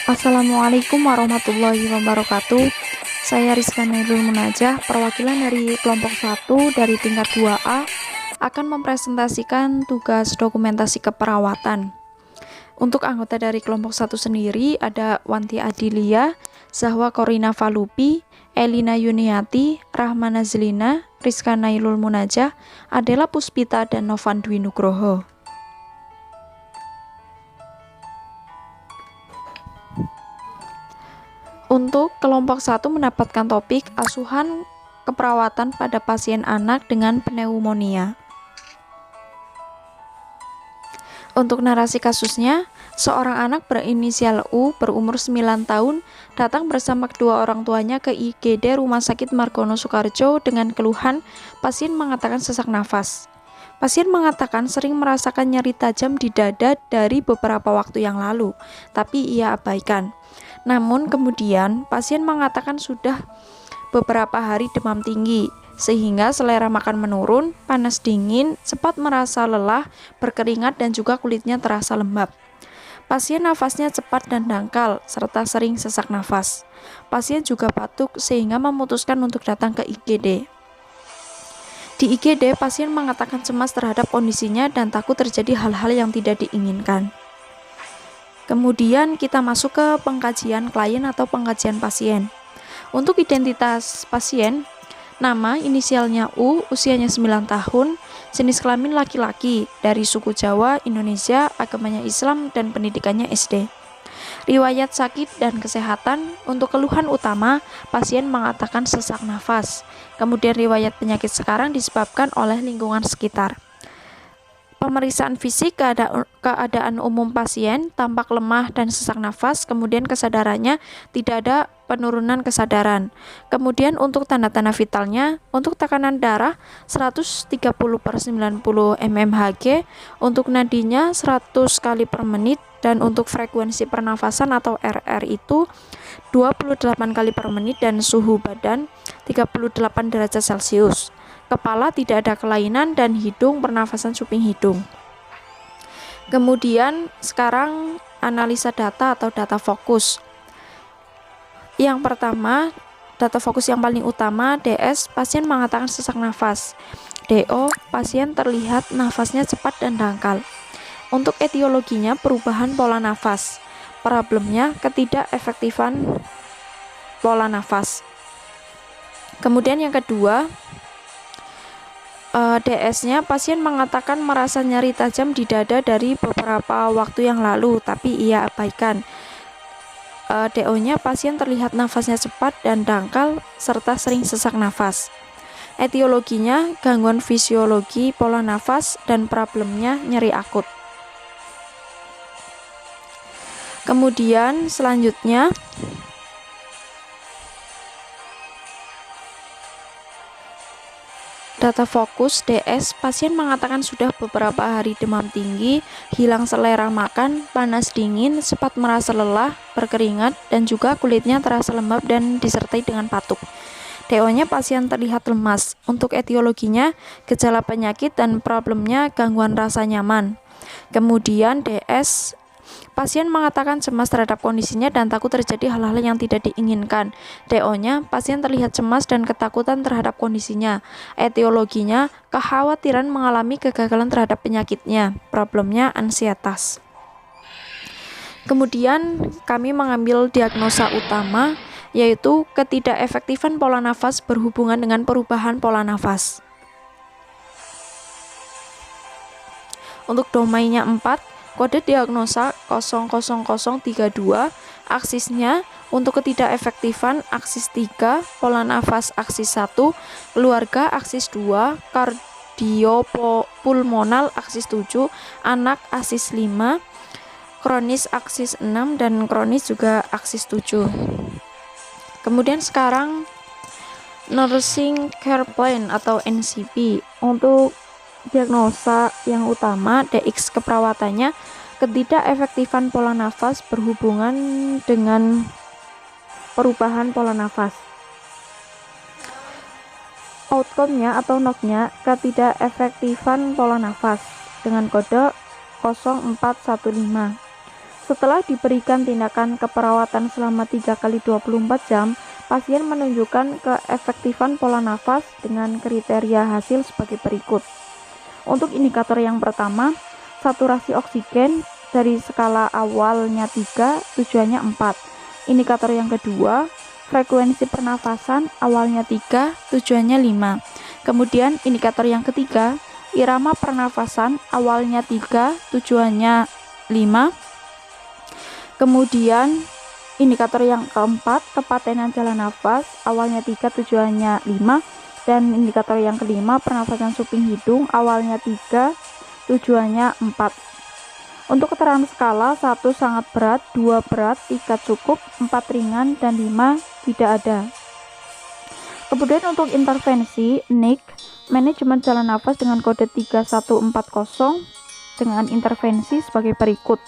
Assalamualaikum warahmatullahi wabarakatuh. Saya Rizka Nailul Munajah, perwakilan dari kelompok 1 dari tingkat 2A, akan mempresentasikan tugas dokumentasi keperawatan. Untuk anggota dari kelompok 1 sendiri ada Wanti Adilia, Zahwa Korina Falupi, Elina Yuniati, Rahmana Zelina, Rizka Nailul Munajah, Adela Puspita, dan Novan Dwi Nugroho. Untuk kelompok 1 mendapatkan topik asuhan keperawatan pada pasien anak dengan pneumonia. Untuk narasi kasusnya, seorang anak berinisial U berumur 9 tahun datang bersama kedua orang tuanya ke IGD Rumah Sakit Margono Soekarjo dengan keluhan pasien mengatakan sesak nafas. Pasien mengatakan sering merasakan nyeri tajam di dada dari beberapa waktu yang lalu, tapi ia abaikan. Namun kemudian pasien mengatakan sudah beberapa hari demam tinggi, sehingga selera makan menurun, panas dingin, cepat merasa lelah, berkeringat, dan juga kulitnya terasa lembab. Pasien nafasnya cepat dan dangkal, serta sering sesak nafas. Pasien juga batuk sehingga memutuskan untuk datang ke IGD. Di IGD, pasien mengatakan cemas terhadap kondisinya dan takut terjadi hal-hal yang tidak diinginkan. Kemudian kita masuk ke pengkajian klien atau pengkajian pasien. Untuk identitas pasien, nama inisialnya U, usianya 9 tahun, jenis kelamin laki-laki, dari suku Jawa, Indonesia, agamanya Islam, dan pendidikannya SD. Riwayat sakit dan kesehatan, untuk keluhan utama, pasien mengatakan sesak nafas. Kemudian riwayat penyakit sekarang disebabkan oleh lingkungan sekitar. Pemeriksaan fisik, keadaan umum pasien, tampak lemah dan sesak nafas, kemudian kesadarannya tidak ada penurunan kesadaran. Kemudian untuk tanda-tanda vitalnya, untuk tekanan darah 130/90 mmHg, untuk nadinya 100 kali per menit, dan untuk frekuensi pernafasan atau RR itu 28 kali per menit, dan suhu badan 38 derajat Celcius. Kepala tidak ada kelainan, dan hidung pernafasan cuping hidung. Kemudian sekarang analisa data atau data fokus. Yang pertama, data fokus yang paling utama, DS, pasien mengatakan sesak nafas. DO, pasien terlihat nafasnya cepat dan dangkal. Untuk etiologinya, perubahan pola nafas. Problemnya, ketidakefektifan pola nafas. Kemudian yang kedua, DS-nya, pasien mengatakan merasa nyeri tajam di dada dari beberapa waktu yang lalu, tapi ia abaikan. DO-nya, pasien terlihat nafasnya cepat dan dangkal, serta sering sesak nafas. Etiologinya, gangguan fisiologi pola nafas, dan problemnya nyeri akut. Kemudian selanjutnya, data fokus DS, pasien mengatakan sudah beberapa hari demam tinggi, hilang selera makan, panas dingin, sempat merasa lelah, berkeringat, dan juga kulitnya terasa lembab dan disertai dengan batuk. DO-nya, pasien terlihat lemas. Untuk etiologinya, gejala penyakit dan problemnya gangguan rasa nyaman. Kemudian DS, pasien mengatakan cemas terhadap kondisinya dan takut terjadi hal-hal yang tidak diinginkan. DO-nya, pasien terlihat cemas dan ketakutan terhadap kondisinya. Etiologinya, kekhawatiran mengalami kegagalan terhadap penyakitnya. Problemnya ansietas. Kemudian kami mengambil diagnosa utama, yaitu ketidakefektifan pola nafas berhubungan dengan perubahan pola nafas. Untuk domainnya 4, kode diagnosa 00032, aksisnya untuk ketidakefektifan aksis 3, pola nafas aksis 1, keluarga aksis 2, kardiopulmonal aksis 7, anak aksis 5, kronis aksis 6, dan kronis juga aksis 7. Kemudian sekarang nursing care plan atau NCP. Untuk diagnosa yang utama, DX keperawatannya, ketidakefektifan pola nafas berhubungan dengan perubahan pola nafas. Outcome-nya atau NOC-nya, ketidakefektifan pola nafas dengan kode 0415. Setelah diberikan tindakan keperawatan selama 3 kali 24 jam, pasien menunjukkan keefektifan pola nafas dengan kriteria hasil sebagai berikut. Untuk indikator yang pertama, saturasi oksigen dari skala awalnya 3, tujuannya 4. Indikator yang kedua, frekuensi pernafasan awalnya 3, tujuannya 5. Kemudian indikator yang ketiga, irama pernafasan awalnya 3, tujuannya 5. Kemudian indikator yang keempat, kepatenan jalan nafas awalnya 3, tujuannya 5. Dan indikator yang kelima, pernafasan suping hidung awalnya 3, tujuannya 4. Untuk keterangan skala, 1 sangat berat, 2 berat, 3 cukup, 4 ringan, dan 5 tidak ada. Kemudian untuk intervensi NIC, manajemen jalan nafas dengan kode 3140 dengan intervensi sebagai berikut.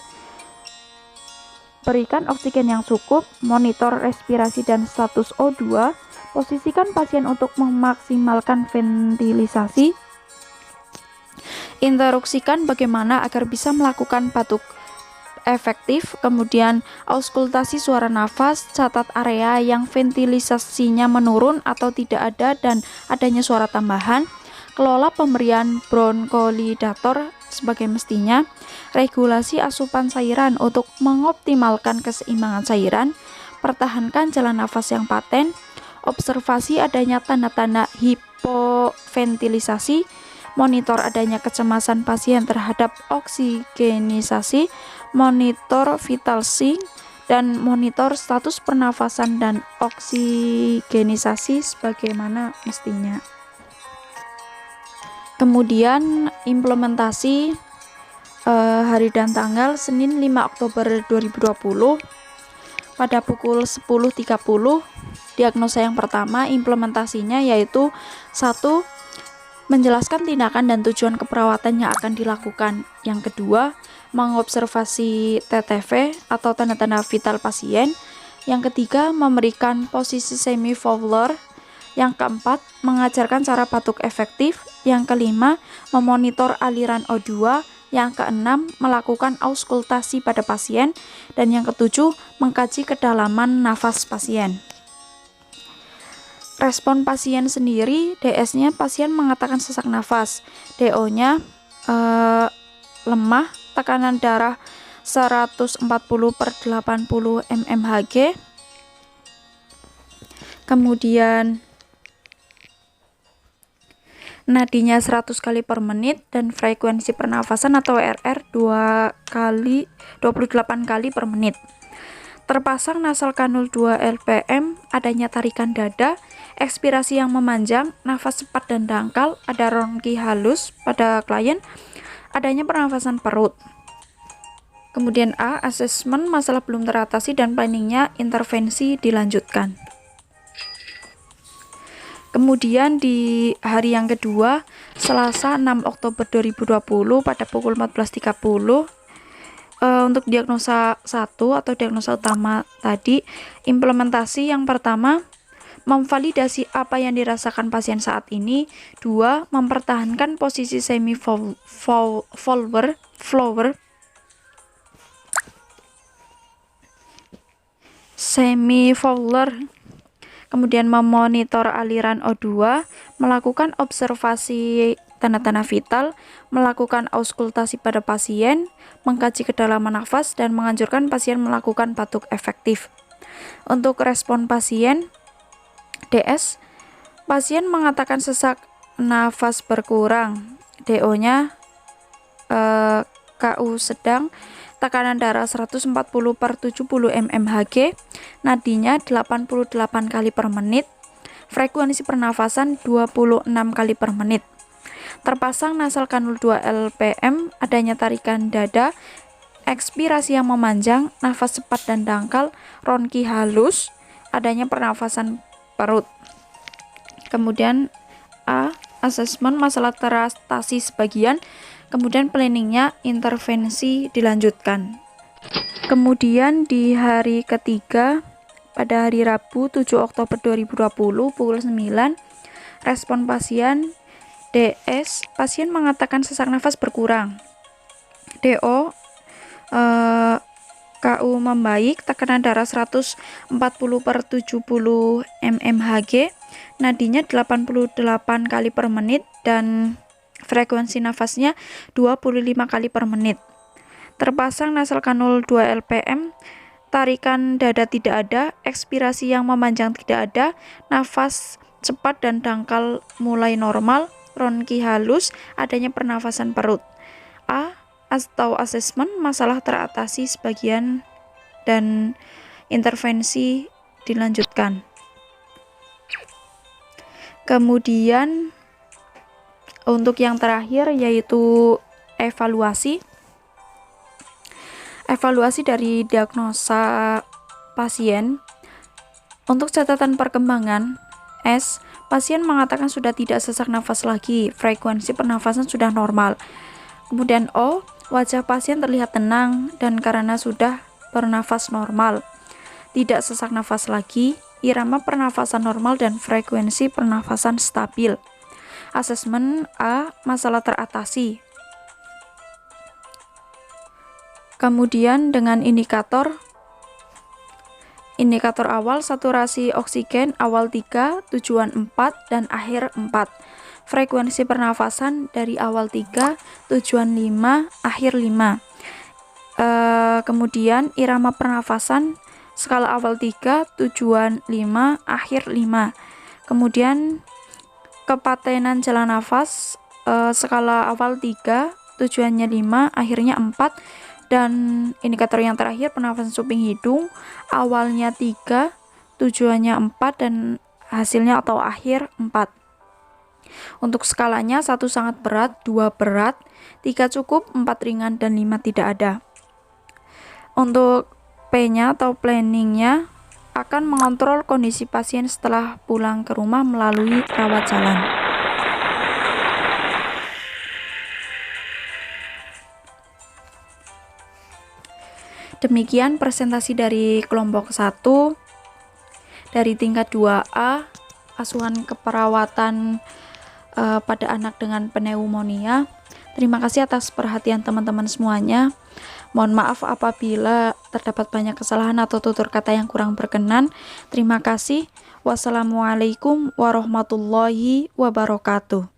Berikan oksigen yang cukup, monitor respirasi dan status O2, posisikan pasien untuk memaksimalkan ventilisasi, instruksikan bagaimana agar bisa melakukan batuk efektif, kemudian auskultasi suara nafas, catat area yang ventilisasinya menurun atau tidak ada dan adanya suara tambahan, kelola pemberian bronkolidator sebagai mestinya, regulasi asupan cairan untuk mengoptimalkan keseimbangan cairan, pertahankan jalan nafas yang paten, observasi adanya tanda-tanda hipoventilisasi, monitor adanya kecemasan pasien terhadap oksigenisasi, monitor vital sign, dan monitor status pernafasan dan oksigenisasi sebagaimana mestinya. Kemudian implementasi hari dan tanggal Senin 5 Oktober 2020 pada pukul 10.30. Diagnosa yang pertama, implementasinya yaitu 1. Menjelaskan tindakan dan tujuan keperawatan yang akan dilakukan. Yang kedua, mengobservasi TTV atau tanda-tanda vital pasien. Yang ketiga, memberikan posisi semi-Fowler. Yang keempat, mengajarkan cara batuk efektif. Yang kelima, memonitor aliran O2. Yang keenam, melakukan auskultasi pada pasien. Dan yang ketujuh, mengkaji kedalaman nafas pasien. Respon pasien sendiri, DS-nya pasien mengatakan sesak nafas, DO-nya lemah, tekanan darah 140/80 mmHg, kemudian nadinya 100 kali per menit, dan frekuensi pernafasan atau RR 28 kali per menit. Terpasang nasal kanul 2 LPM, adanya tarikan dada, ekspirasi yang memanjang, nafas cepat dan dangkal, ada ronki halus pada klien, adanya pernafasan perut. Kemudian A, asesmen masalah belum teratasi dan planningnya intervensi dilanjutkan. Kemudian di hari yang kedua, Selasa 6 Oktober 2020 pada pukul 14.30, untuk diagnosa 1 atau diagnosa utama tadi, implementasi yang pertama, memvalidasi apa yang dirasakan pasien saat ini. 2. Mempertahankan posisi semi-Fowler. Kemudian memonitor aliran O2, melakukan observasi tanda-tanda vital, melakukan auskultasi pada pasien, mengkaji kedalaman nafas, dan menganjurkan pasien melakukan batuk efektif. Untuk respon pasien, DS, pasien mengatakan sesak nafas berkurang, DO-nya KU sedang, tekanan darah 140/70 mmHg, nadinya 88 kali per menit, frekuensi pernafasan 26 kali per menit. Terpasang nasal kanul 2 LPM, adanya tarikan dada, ekspirasi yang memanjang, nafas cepat dan dangkal, ronki halus, adanya pernafasan perut. Kemudian A, asesmen masalah teratasi sebagian, kemudian planningnya intervensi dilanjutkan. Kemudian di hari ketiga pada hari Rabu 7 Oktober 2020 pukul 9, respon pasien DS, pasien mengatakan sesak nafas berkurang, DO KU membaik, tekanan darah 140/70 mmHg, nadinya 88 kali per menit, dan frekuensi nafasnya 25 kali per menit. Terpasang nasal kanul 2 lpm, tarikan dada tidak ada, ekspirasi yang memanjang tidak ada, nafas cepat dan dangkal mulai normal, ronki halus, adanya pernafasan perut. Atau asesmen masalah teratasi sebagian dan intervensi dilanjutkan. Kemudian untuk yang terakhir yaitu evaluasi dari diagnosa pasien. Untuk catatan perkembangan, S, pasien mengatakan sudah tidak sesak nafas lagi, frekuensi pernafasan sudah normal. Kemudian O, wajah pasien terlihat tenang dan karena sudah bernafas normal, tidak sesak nafas lagi, irama pernafasan normal dan frekuensi pernafasan stabil. Asesmen A, masalah teratasi. Kemudian dengan indikator awal, saturasi oksigen awal 3, tujuan 4, dan akhir 4. Frekuensi pernafasan dari awal 3, tujuan 5, akhir 5. Kemudian irama pernafasan skala awal 3, tujuan 5, akhir 5. Kemudian kepatenan jalan nafas skala awal 3, tujuannya 5, akhirnya 4. Dan indikator yang terakhir pernafasan suping hidung, awalnya 3, tujuannya 4, dan hasilnya atau akhir 4. Untuk skalanya 1 sangat berat, 2 berat, 3 cukup, 4 ringan, dan 5 tidak ada. Untuk P-nya atau planningnya akan mengontrol kondisi pasien setelah pulang ke rumah melalui rawat jalan. Demikian presentasi dari kelompok 1 dari tingkat 2A, asuhan keperawatan pada anak dengan pneumonia. Terima kasih atas perhatian teman-teman semuanya. Mohon maaf apabila terdapat banyak kesalahan atau tutur kata yang kurang berkenan. Terima kasih. Wassalamualaikum warahmatullahi wabarakatuh.